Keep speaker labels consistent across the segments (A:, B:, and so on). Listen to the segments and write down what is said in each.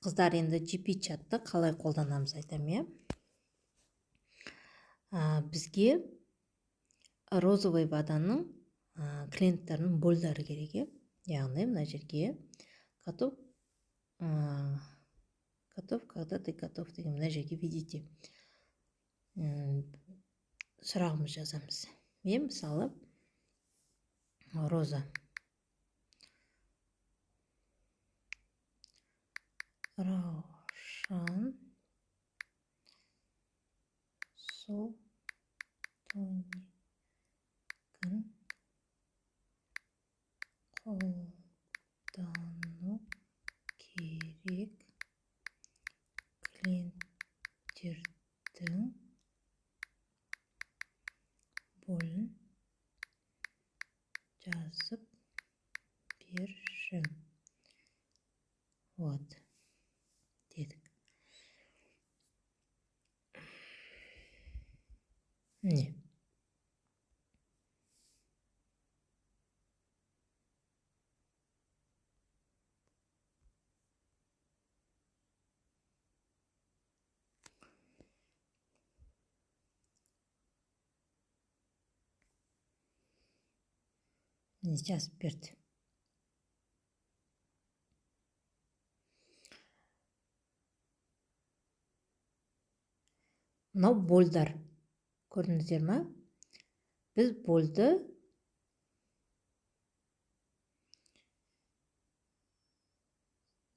A: Қыздар енді GP чатты қалай қолданамыз айтам, иә? Бізге розовый воданың клиенттарының больдары керек, иә? Яғни мына жерге готов, когда ты готов деген мына жерге видите сұрағымыз жазамыз. Мен мысалы роза Раушан Сотоникін қолдану керек клиенттердің болын жазып бершім. Вот. Дедік. Не? Жазып берді. Мынау больдар. Көрдіңіздер ма? Біз больды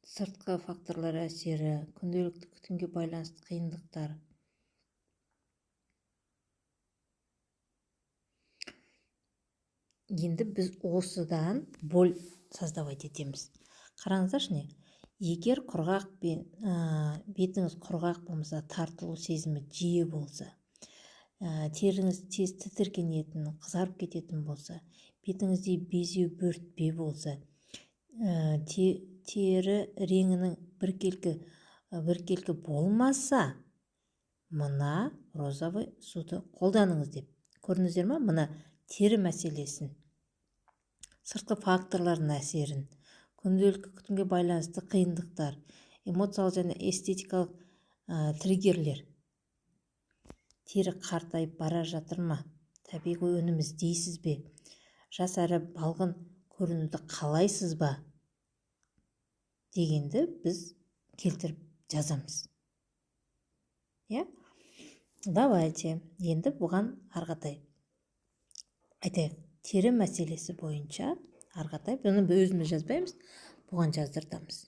A: сыртқы факторлар әсері, күнделікті күтімге байланысты қиындықтар. Енді біз осыдан боль создавать етеміз. Қараңыздаршы не? Егер бетіңіз құрғақ болмаса, тартылу сезімі жиі болса, теріңіз тез тітіркенетін, қызарып кететін болса, бетіңізде безеу бөртпе болса, тері реңінің біркелкі болмаса, мына розовый суды қолданыңыз деп. Көрдіңіздер ма? Мына тері мәселесін, сыртқы факторлардың әсерін, күнделікті күтімге байланысты қиындықтар, эмоциялық және эстетикалық триггерлер. Тері қартайып бара жатыр ма? Табиғи өніміз дейсіз бе? Жас әрі балғын көрінуді қалайсыз ба? Дегенді біз келтіріп жазамыз. Я? Давайте. Енді бұған арғатай. Айтайық, тері мәселесі бойынша арғатай. Бұны өзіміз жазбаймыз, бұған жаздыртамыз.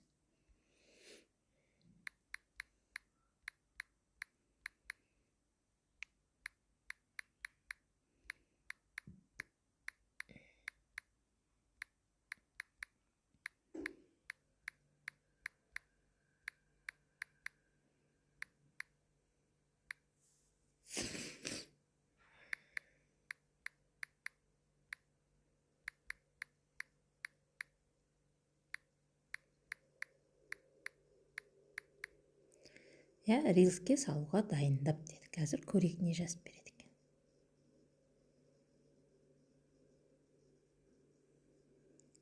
A: Рилске салуға дайындап деді. Қазір көрейік не жазып береді екен.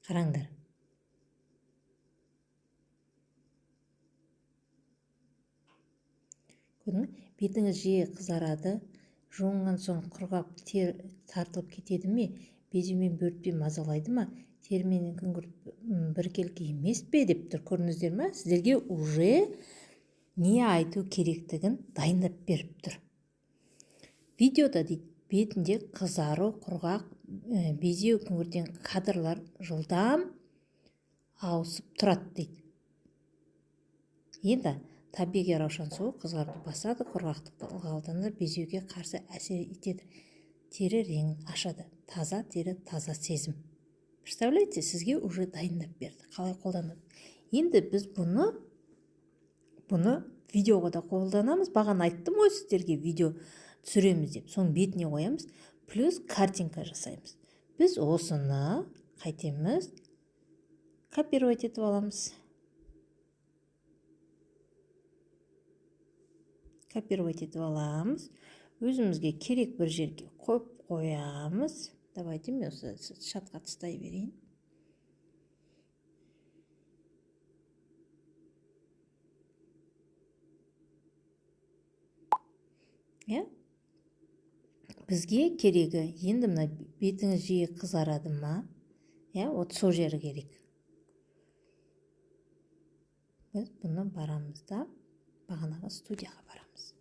A: Қараңдар. Бетіңіз жиі қызарады, жуынған соң құрғап тартылып кетеді ме? Безеумен бөртпе мазалайды ма? Терімен күңгірт біркелкі емес пе деп тұр. Көрдіңіздер ме? Сіздерге уже не айту керектігін дайындап беріп тұр. Видеода дейді, бетінде қызару, құрғақ, безеу күңгірттен кадрлар жылдам ауысып тұрады дейді. Енді табиғи раушан суы қызарды басады, құрғақтықты ылғалдандырып, безеуге қарсы әсер етеді. Тері реңін ашады. Таза тері, таза сезім. Представляете, сізге уже дайындап берді. Қалай қолданады? Енді біз бұны видеоға да қолданамыз. Бағана айттым ғой сіздерге видео түсіреміз деп. Соның бетіне қоямыз. Плюс картинка жасаймыз. Біз осыны қайтеміз? Копировать етіп аламыз. Копировать етіп аламыз. Өзімізге керек бір жерге қойып қоямыз. Давайте мен осы шатқа тыстай берейін. иә, бізге керегі енді мына бетіңіз жиі қызарады ма, иә, вот сол жері керек. Біз бұны барамыз да бағанағы студияға барамыз.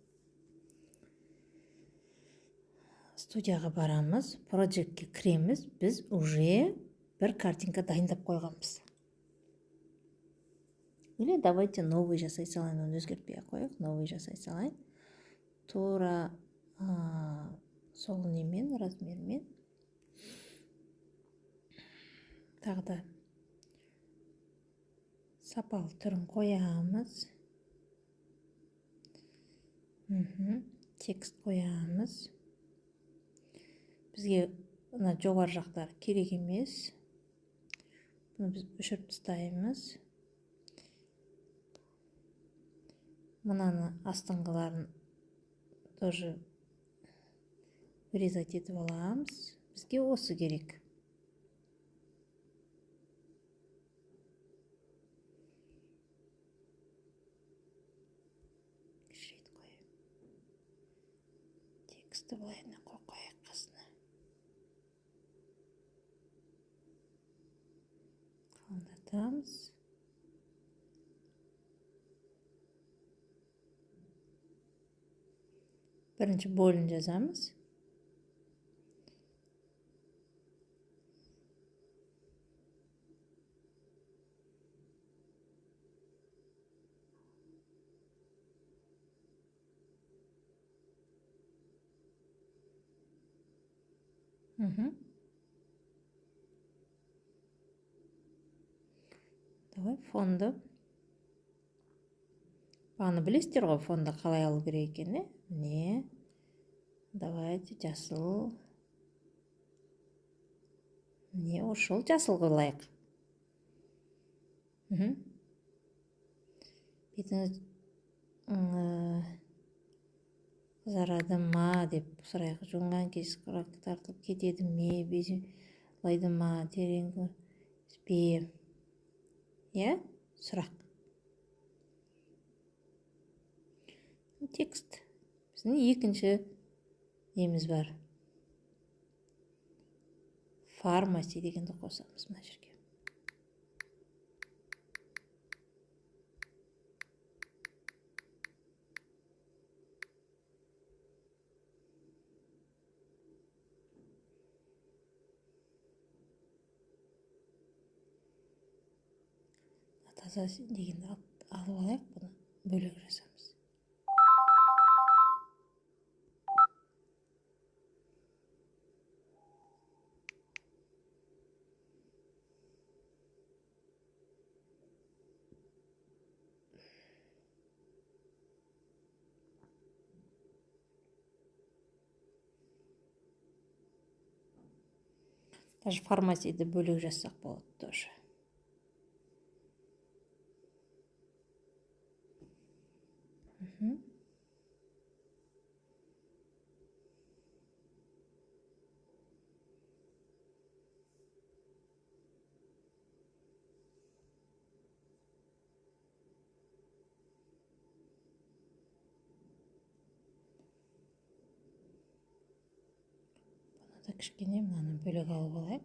A: Студияға барамыз, проектке кіреміз, біз уже бір картинка дайындап қойғанбыз. Или давайте новый жасай салайын, оны өзгертпей қояйық, новый жасай салайын. Тура сол немен, размермен. Тағы да сапалы түрін қоямыз. Текст қоямыз. Бізге жоғары жақтар керек емес. Бұны біз өшіріп тастаймыз. Мынаны астыңғыларын тоже вырезать етіп аламыз. Бізге осы керек. Кішірейт қойып. Тексті былайына қойып қасына. Қалдатамыз. Бірінші бөлін жазамыз. Давай фонды. Бағаны білесіздер ғой, фонды қалай алу керек екенін. Міне. Давайте жасыл. Міне, ошол жасыл қылайық. Бетіңіз қызарады ма деп сұрайық. Жуынған кез құрақ тартылып кетеді ме, безілайды ма, терең көріспе. Иә, сұрақ. Текст. Біздің екінші неміз бар. Фармаси дегенді қосамыз мына жерге. Таза дегенді алып алайық, бұны бөлек жасамыз. Даже фармасиді бөлек жазсақ болады тоже. Кішкене мынаны бөлек алып алайық.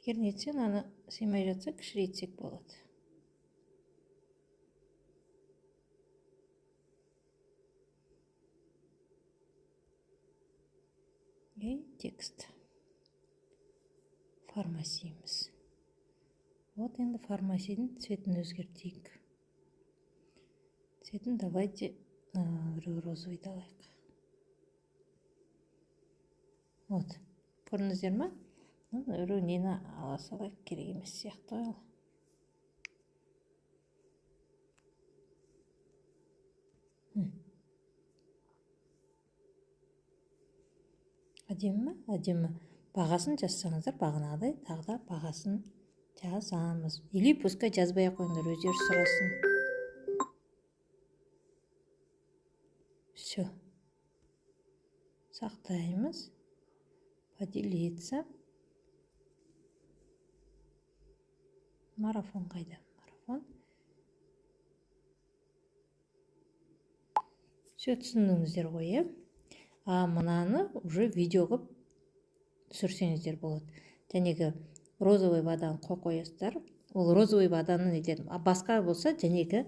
A: Егер нетсе, мынаны сыймай жатса, кішірейтсек болады. И текст. Фармасиіміз. Вот енді фармасидің цветін өзгертейік. Цветін давайте розовый алайық. Вот. Көрдіңіздер ма? Нені ала салайық, керек емес сияқты ол. Әдемі ме? Әдемі. Бағасын жазсаңыздар, бағанағыдай тағы да бағасын жазамыз. Или пускай жазбай қойыңдар, өздері сұрасын. Все. сақтаймыз. Поделиться. Марафон қайда? Марафон. Все түсіндіңіздер ғой, е? Мынаны уже видео қылып түсірсеңіздер болады. Жәнегі розовый воданы қойасыздар. Ол розовый воданы нетеді. Басқа болса жәнегі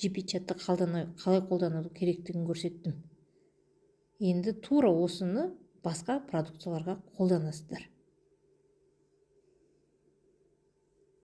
A: GP-чатты қалай қолдану керектігін көрсеттім. Енді тура осыны басқа продукцияларға қолданасыздар.